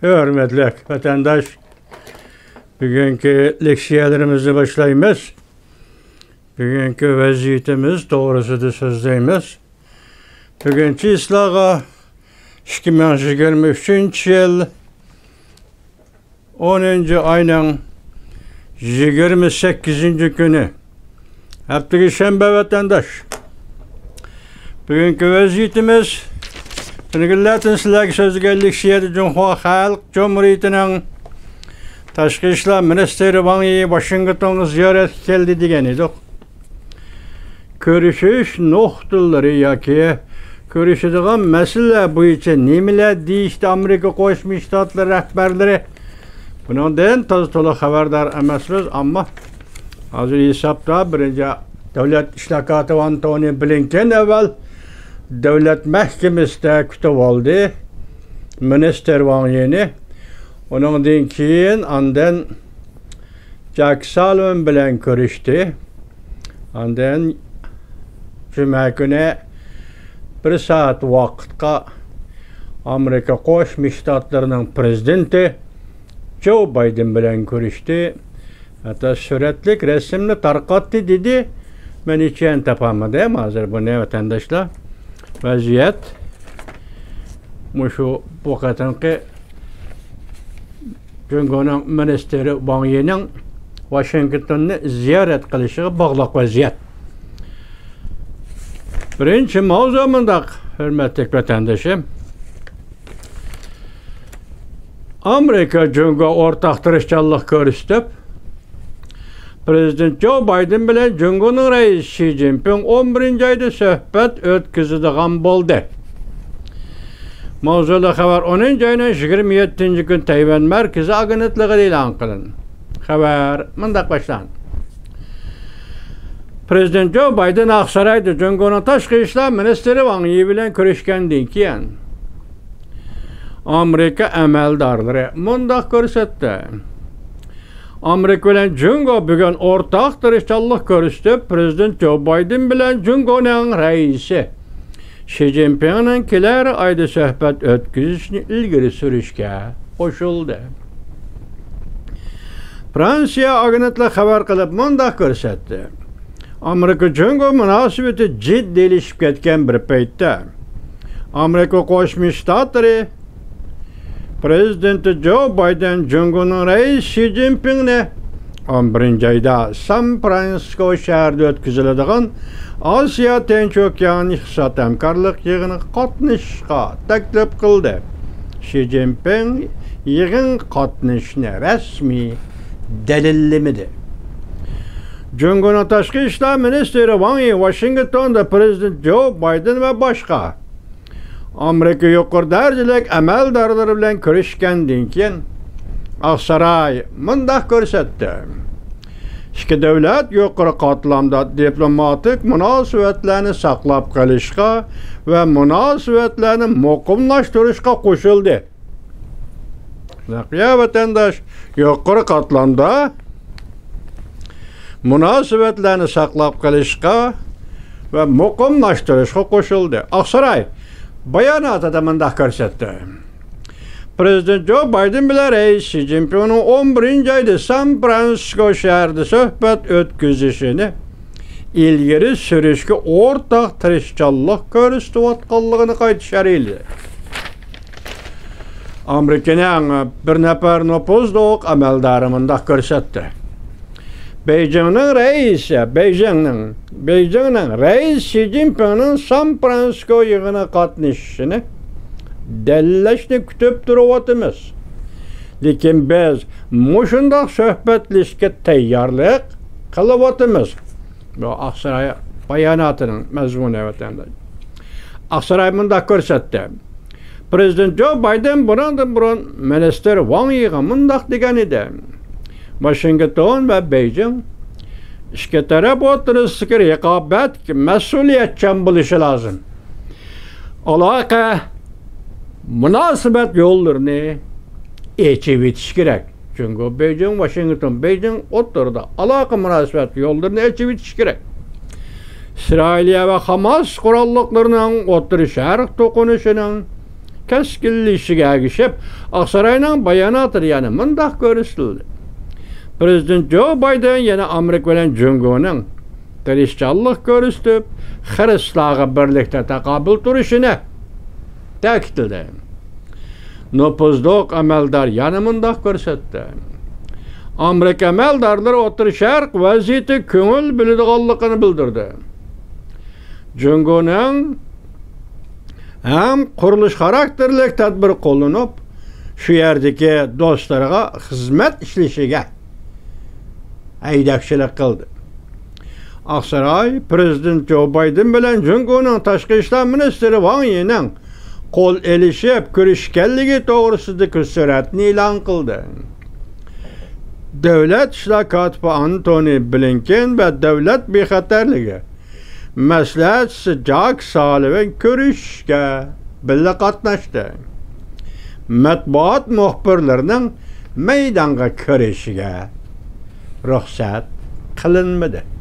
Hürmetli vatandaş, bugünkü leksiyalarımızı başlayımız. Bugünkü vaziyetimiz doğrusudur sözleyimiz. Bugünkü islağa 2023 yıl 10. ayının 28. günü. Hafta şembe vatandaş. Bugünkü vaziyetimiz Tünüküllerden sizlerge sözgellik şiyeti Cumhur Halk Cumhuriyeti'nin Taşkı İşler Ministeri Wang Washington'a ziyaret geldi degen edik. Körüşüş noktaları yaki körüşüdüğün mesele bu için nimeler deyişti Amerika Koşmuş Ştatları rehberleri bundan tazı tolu haberdar emasmiz ama hazır hesapta birinci Devlet İşlakatı Antony Blinken evvel Devlet Mahkemesi'nde kütüp oldu. Minister Wang Onun keyin andan Jack Sullivan bilen görüştü. Andan cuma günü bir saat vaqtqa Amerika Qo'shma Shtatlarining prezidenti Joe Biden bilen görüştü. Hatta suratlik resimni tarqatdi dedi. Men hiç topamadım hazır bu ne vatandaşlar. Vaziyet şu bu qatanqi Cumhurbaşkanı Ministeri Wang Yi'nin Washington'ni ziyaret qilishiga bog'liq vaziyet. Birinchi mavzu mundaq, hurmatli vatandoshim. Amerika Cumhurga o'rtaq tirishchanlik ko'rsatib, Prezident Joe Biden bilan Cumhurning raisi Xi Jinping 11 ayda suhbat o'tkazadigan bo'ldi. Mavzuda xabar 10 ayning 27 gün Tayvan Merkezi agentligi e'lon qilindi. Xabar mundaq boshlanadi. Prezident Joe Biden Aqsaroyda Cumhurning Tashqi ishlar ministri Wang Yi bilan ko'rishgandan keyin Amerika amaldorlari mundaq ko'rsatdi. Amerika bilan Cumhur bugun o'rtaq tirishchanlik ko'rsatib, Prezident Joe Biden bilan Cumhurning raisi Xi Jinping'nin kelar ayda suhbat o'tkazishni ilgari surishga qo'shildi. Fransiya agentligi xabar qilib mundaq ko'rsatdi. Amerika Cumhur munosabati jiddiylashib ketgan bir paytda Amerika Qo'shma Shtatlari Prezidenti Joe Biden Cumhurning raisi Xi Jinping'ni 11 ayda San Fransisko shahrida o'tkaziladigan Osiyo Tinch okeani iqtisodiy hamkorlik yig'iniga qatnashishga taklif qildi. Xi Jinping yig'in qatnashishini rasmiy dalillamadi. Cumhurning Tashqi ishlar ministri Wang Yi Washingtonda Prezident Joe Biden va boshqa Amerika yuqori darajalik amaldorlari bilan ko'rishgandan keyin Aqsaroy mundaq ko'rsatdi. İki davlat yuqori qatlamda diplomatik munosabatlarni saqlab qolishga va munosabatlarni muqimlashtirishga qo'shildi. Ya vatandosh, yuqori qatlamda munosabatlarni saqlab qolishga va muqimlashtirishga qo'shildi. Aqsaroy bayonotida mundaq ko'rsatdi. Prezident Joe Biden bilan reis Xi Jinping'nin 11 ayda San Fransisko shahrida suhbat o'tkazishini ilgari surishga o'rtaq tirishchanlik ko'rsatayotganligini qaytarishdi. Amerikaning bir nafar nopozdoq amaldori mundaq ko'rsatdi. Beijingning reis Xi Jinping'nin San Fransisko yig'iniga qatnashishini dallashni kutib turyapmiz. Lekin biz mushundaq suhbatlashishga tayyorlik qilyapmiz. Bu Aqsaroy bayonotining mazmuni vatandosh. Aqsaroy mundaq ko'rsatdi. Prezident Joe Biden burun minister Wang Yi'ga mundaq degan edi. Washington va Beijing ikki taraf o'rtasida raqobat mas'uliyatchan bo'lishi lozim. Aloqa munosabat yo'llarini echib etish kerak. Chunki Beijing o'rtasida aloqa munosabat yo'llarini echib etish kerak. İsrail va Hamas qurolliqlarining O'rta Sharq to'qinishining keskinleşişiga ergişip, Aksaray'ın bayanatı yani mındaq görüstüldi. Prezident Joe Biden yana Amerika bilen Jungo'nun Hristiyanlık görüstüp, Hrislağı birlikte takabül turuşunu ta'kidledi. Nopuzluq amaldar yana mındaq görsetdi. Amerika amaldarları O'rta Şarq vaziyeti köngül bildiğanligini bildirdi. Jungo'nun hem quruluş karakterlik tadbir qo'llanib, şu yerdeki dostlarga hizmet işleşiga aydakçılık kıldı. Aksaray, Prezident Joe Biden bilen Jungo'nun Tashqi ishlar ministri Wang Yi'nin qo'l elishib ko'rishganligi to'g'risidagi suratni e'lon qildi. Davlat ishlar kotibi Antony Blinken ve davlat bexatarligi maslahatchisi Jake Sullivan ko'rishga birga qatnashdi. Matbuot muxbirlarining maydonga kirishiga ruxsat qilinmadi.